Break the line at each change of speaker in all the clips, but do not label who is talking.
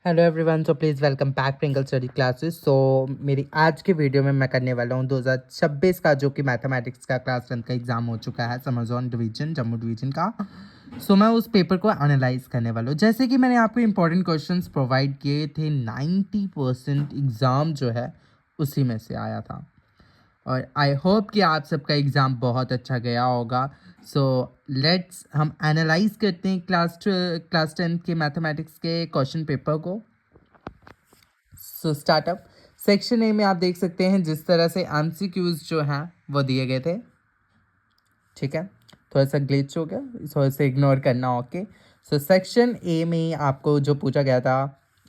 Hello everyone, so please welcome back Prinkle study classes. So मेरी आज के video में मैं करने वाला हूँ 2026 का जो कि मैथमेटिक्स का क्लास 10 का एग्ज़ाम हो चुका है, समरजोन डिवीजन जम्मू डिवीजन का। सो मैं उस पेपर को एनालाइज करने वाला हूँ। जैसे कि मैंने आपको इंपॉर्टेंट क्वेश्चंस प्रोवाइड किए थे, 90% एग्ज़ाम जो है उसी में से आया था और आई होप कि आप सबका एग्ज़ाम बहुत अच्छा गया होगा। सो लेट्स हम एनालाइज करते हैं क्लास 10 के मैथमेटिक्स के क्वेश्चन पेपर को। सो स्टार्टअप सेक्शन ए में आप देख सकते हैं जिस तरह से एमसीक्यूज जो हैं वो दिए गए थे। ठीक है, थोड़ा सा ग्लिच हो गया, थोड़ा सा इग्नोर करना। ओके, सो सेक्शन ए में आपको जो पूछा गया था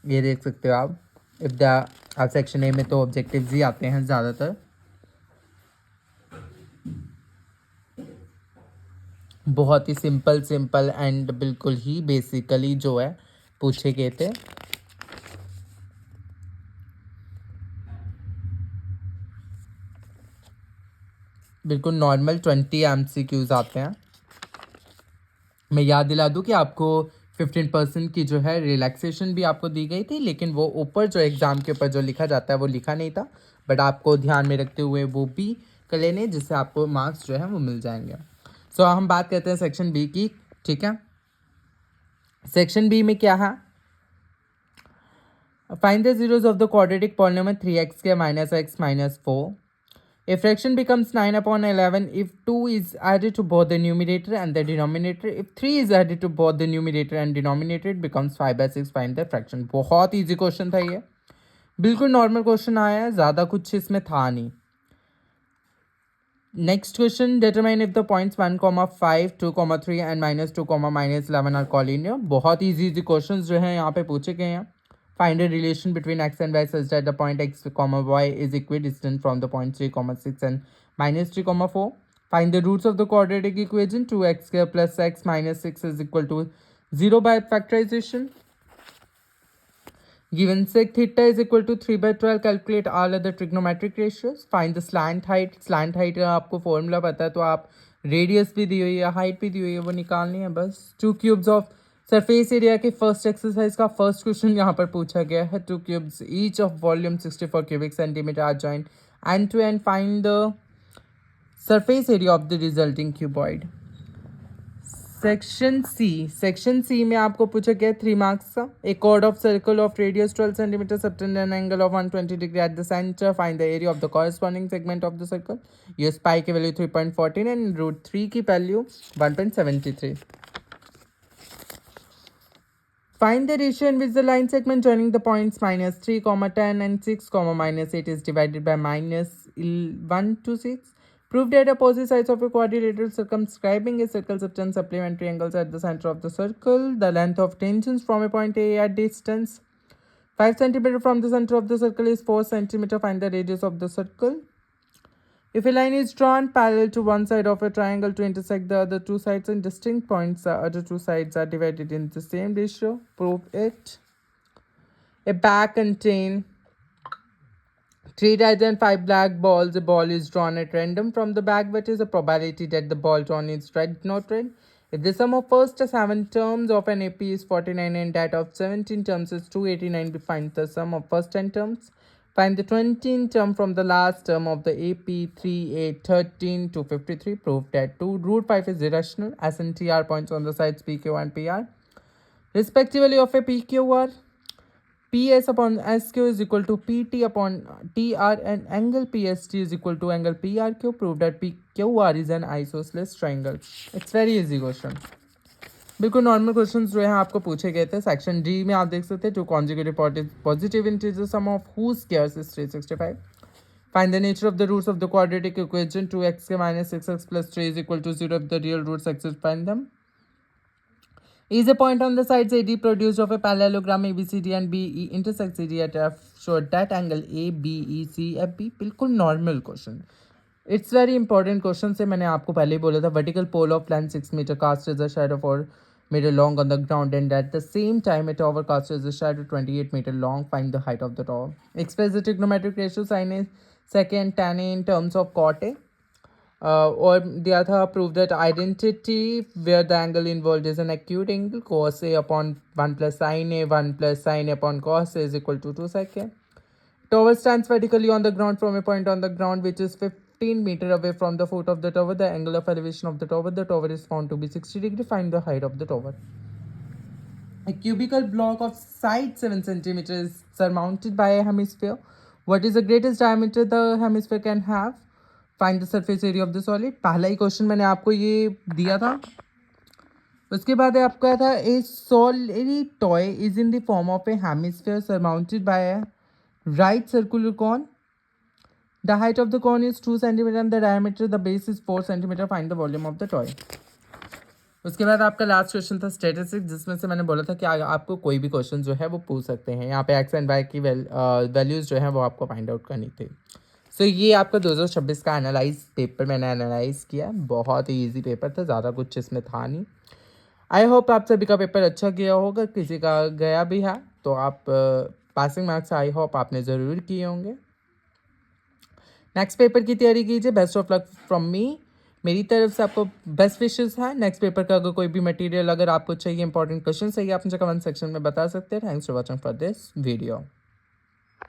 ये देख सकते हो आप। इफ द आप सेक्शन ए में तो ऑब्जेक्टिव्स ही आते हैं ज़्यादातर। बहुत ही सिंपल एंड बिल्कुल ही बेसिकली जो है पूछे गए थे। बिल्कुल नॉर्मल 20 एमसीक्यूज आते हैं। मैं याद दिला दूं कि आपको 15% की जो है रिलैक्सेशन भी आपको दी गई थी, लेकिन वो ऊपर जो एग्ज़ाम के ऊपर जो लिखा जाता है वो लिखा नहीं था, बट आपको ध्यान में रखते हुए वो भी कर लेने, जिससे आपको मार्क्स जो है वो मिल जाएंगे। सो हम बात करते हैं सेक्शन बी की। ठीक है, सेक्शन बी में क्या है? Find the zeros of the quadratic polynomial 3x minus x minus 4. A fraction becomes 9 upon 11 if 2 is added to both the numerator and the denominator. If 3 is added to both the numerator and denominator, it becomes 5/6. Find the fraction. बहुत easy question था ये, बिल्कुल normal question आया है, ज़्यादा कुछ इसमें था नहीं। Next question, determine if the points 1,5, 2,3 and -2, -11 are collinear. बहुत ईजी क्वेश्चन जो हैं यहाँ पे पूछे गए हैं। Find a relation between x and y such that the point x, y is equidistant from the point 3, 6 and -3, 4. Find the roots of the quadratic equation 2x square plus x minus 6 is equal to 0 by factorization. Given sec theta is equal to 3/12, calculate all other trigonometric ratios. Find the slant height. Slant height का आपको formula पता है, तो आप radius भी दी हुई है, height भी दी हुई है, वो निकालनी है बस। 2 क्यूब्स ऑफ सरफेस एरिया के फर्स्ट एक्सरसाइज का फर्स्ट क्वेश्चन यहाँ पर पूछा गया है। 2 cubes each of volume 64 cubic centimetre are joined end to end find the surface area of the resulting cuboid. Section C में आपको पूछा गया 3 मार्क्स का। A chord of circle of radius 12 centimetre subtend an angle of 120 degree at the centre. Find the area of the corresponding segment of the circle. Use pi की value 3.14 and √3 की value 1.73. Find the ratio in which the line segment joining the points -3, 10 and 6, -8 is divided by -1 to 6. Prove that opposite sides of a quadrilateral circumscribing a circle subtend supplementary angles at the center of the circle. The length of tangents from a point A at distance 5 cm from the center of the circle is 4 cm. Find the radius of the circle. If a line is drawn parallel to one side of a triangle to intersect the other two sides and distinct points, the other two sides are divided in the same ratio. Prove it. A bag contains 3 red and 5 black balls. A ball is drawn at random from the bag. What is the probability that the ball drawn is red, not red? If the sum of first 7 terms of an AP is 49 and that of 17 terms is 289, find the sum of first 10 terms. Find the 20th term from the last term of the AP 3, 8, 13 to 53. Prove that 2 √5 is irrational. SNTR points on the sides PQ and PR, respectively, of a PQR. PS upon SQ is equal to PT upon TR and angle PST is equal to angle PRQ. Prove that PQR is an isosceles triangle. It's very easy question. बिल्कुल normal questions जो है आपको पूछे गए थे। Section D में आप देख सकते हैं 2 consecutive positive integers sum of whose squares is 365. Find the nature of the roots of the quadratic equation 2x minus 6x plus 3 is equal to 0 if the real roots exist. Find them. Is a point on the sides AD produced of a parallelogram ABCD and BE intersects AD at F, show that angle ABECFB. बिल्कुल normal question, it's very important question से मैंने आपको पहले ही बोला था। Vertical pole of length 6 metre cast is a shadow 4 metre long on the ground and at the same time a tower cast is a shadow 28 metre long. Find the height of the tower. Express the trigonometric ratio sin A secant tan A in terms of cot A. और दिया था prove that identity where the angle involved is an acute angle cos a upon 1 plus sin a 1 plus sin a upon cos a is equal to 2 sec a. Tower stands vertically on the ground from a point on the ground which is 15 meter away from the foot of the tower. The angle of elevation of the tower. The tower is found to be 60 degree. Find the height of the tower. A cubical block of side 7 centimeters is surmounted by a hemisphere. What is the greatest diameter the hemisphere can have? Find the surface area of the solid. पहला ही question मैंने आपको ये दिया था. उसके बाद आपका था a solid toy is in the form of a hemisphere surmounted by a right circular cone. The height of the cone is 2 centimeter and the diameter the base is 4 centimeter. Find the volume of the toy. उसके बाद आपका last question था statistics, जिसमें से मैंने बोला था कि आपको कोई भी क्वेश्चन जो है वो पूछ सकते हैं. यहाँ पे एक्स एंड वाई की वैल्यूज़ जो है वो आपको फाइंड आउट करनी थी. सो ये आपका 2026 का एनालाइज पेपर मैंने एनालाइज किया. बहुत ही ईजी पेपर था, ज़्यादा कुछ इसमें था नहीं. आई होप आप सभी का पेपर अच्छा गया होगा. किसी का गया भी है तो आप पासिंग मार्क्स आई होप आपने ज़रूर किए होंगे. नेक्स्ट पेपर की तैयारी कीजिए. Best of luck from me. मेरी तरफ से आपको बेस्ट विशेस है. नेक्स्ट पेपर का अगर कोई भी मटेरियल अगर आपको चाहिए, इंपॉर्टेंट क्वेश्चन चाहिए, आप मुझे कमेंट सेक्शन में बता सकते हैं. Thanks for watching for this video.